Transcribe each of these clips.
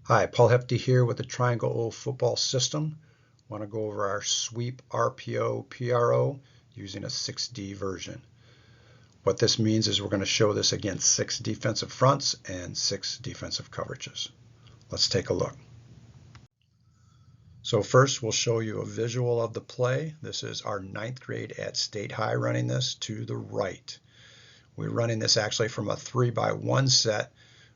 Hi, Paul Hefty here with the Triangle-O football system. Want to go over our Sweep RPO PRO using a 6D version. What this means is we're going to show this against 6 defensive fronts and 6 defensive coverages. Let's take a look. So first we'll show you a visual of the play. This is our 9th grade at State High running this to the right. We're running this actually from a 3x1 set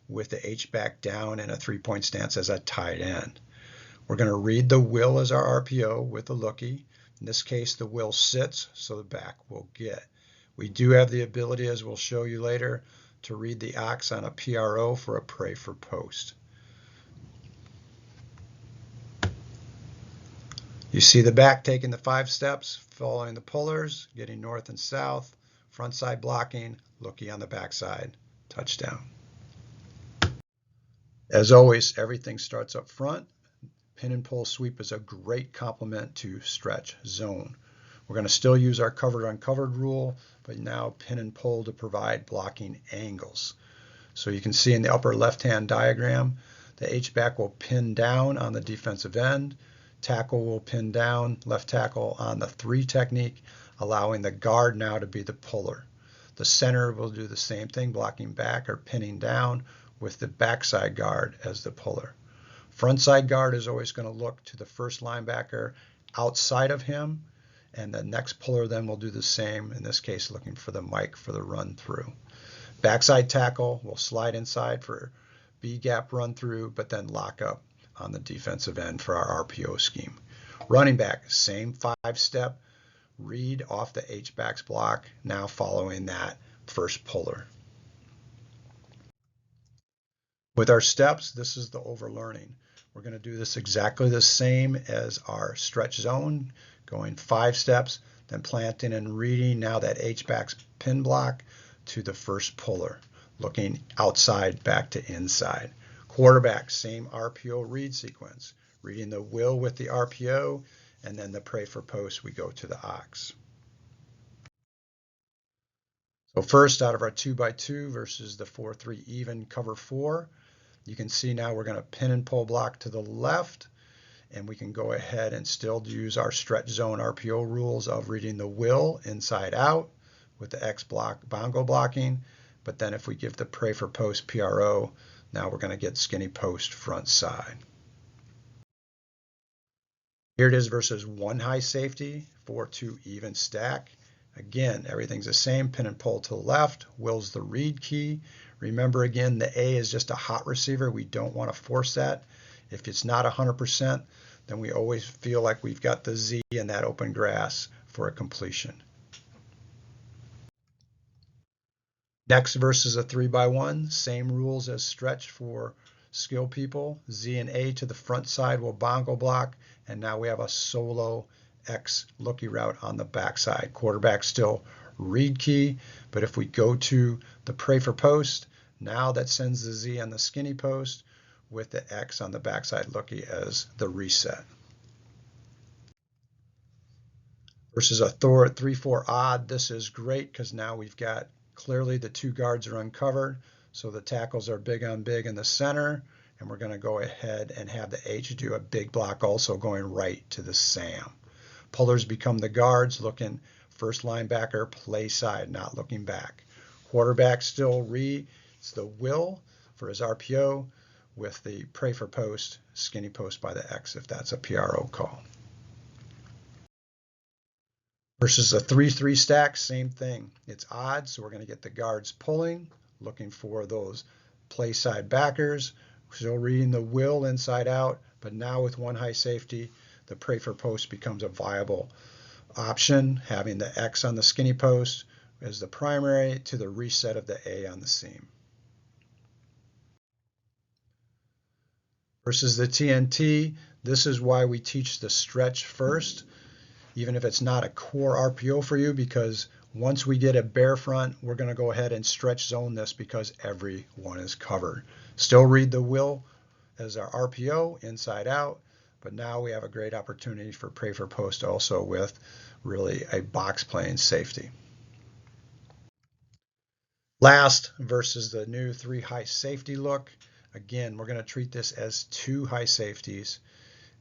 with the H-back down and a 3-point stance as a tight end. We're going to read the will as our RPO with the lookie. In this case, the will sits, so the back will get. We do have the ability, as we'll show you later, to read the ox on a PRO for a pray for post. You see the back taking the 5 steps, following the pullers, getting north and south, front side blocking, lookie on the backside, touchdown. As always, everything starts up front. Pin and pull sweep is a great complement to stretch zone. We're going to still use our covered uncovered rule, but now pin and pull to provide blocking angles. So you can see in the upper left-hand diagram, the H-back will pin down on the defensive end. Tackle will pin down, left tackle on the 3 technique, allowing the guard now to be the puller. The center will do the same thing, blocking back or pinning down, with the backside guard as the puller. Frontside guard is always going to look to the first linebacker outside of him, and the next puller then will do the same, in this case looking for the mic for the run through. Backside tackle will slide inside for B gap run through, but then lock up on the defensive end for our RPO scheme. Running back, same 5-step, read off the H-back's block, now following that first puller. With our steps, this is the overlearning. We're going to do this exactly the same as our stretch zone, going 5 steps, then planting and reading now that H-back's pin block to the first puller, looking outside back to inside. Quarterback, same RPO read sequence, reading the will with the RPO, and then the pray for post, we go to the ox. So first, out of our 2x2 versus the 4-3 even cover 4, you can see now we're going to pin and pull block to the left, and we can go ahead and still use our stretch zone RPO rules of reading the will inside out with the X block bongo blocking. But then if we give the pray for post PRO, now we're going to get skinny post front side. Here it is versus 1 high safety, 4-2 even stack. Again, everything's the same, pin and pull to the left, will's the read key. Remember again, the A is just a hot receiver. We don't want to force that. If it's not 100%, then we always feel like we've got the Z in that open grass for a completion. Next versus a 3x1, same rules as stretch for skill people. Z and A to the front side will bongo block, and now we have a solo X lookie route on the backside. Quarterback still read key, but if we go to the pray for post, now that sends the Z on the skinny post with the X on the backside lookie as the reset. Versus a 3-4 odd, this is great because now we've got clearly the 2 guards are uncovered, so the tackles are big on big in the center, and we're going to go ahead and have the H do a big block also going right to the Sam. Pullers become the guards, looking first linebacker, play side, not looking back. Quarterback still reads the will for his RPO with the pray for post, skinny post by the X if that's a PRO call. Versus a 3-3 stack, same thing. It's odd, so we're going to get the guards pulling, looking for those play side backers, still reading the will inside out, but now with 1 high safety, the pray for post becomes a viable option, having the X on the skinny post as the primary to the reset of the A on the seam. Versus the TNT, this is why we teach the stretch first, even if it's not a core RPO for you, because once we get a bare front, we're going to go ahead and stretch zone this because everyone is covered. Still read the will as our RPO inside out, but now we have a great opportunity for pray for post also with really a box playing safety. Last, versus the new 3 high safety look. Again, we're going to treat this as two high safeties.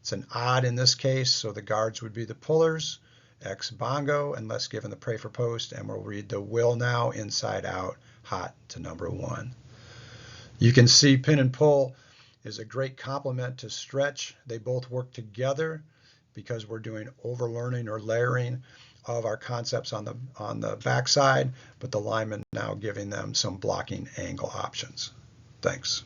It's an odd in this case, so the guards would be the pullers, X bongo, unless given the pray for post, and we'll read the will now, inside out, hot to number 1. You can see pin and pull is a great complement to stretch. They both work together because we're doing overlearning or layering of our concepts on the backside, but the lineman now giving them some blocking angle options. Thanks.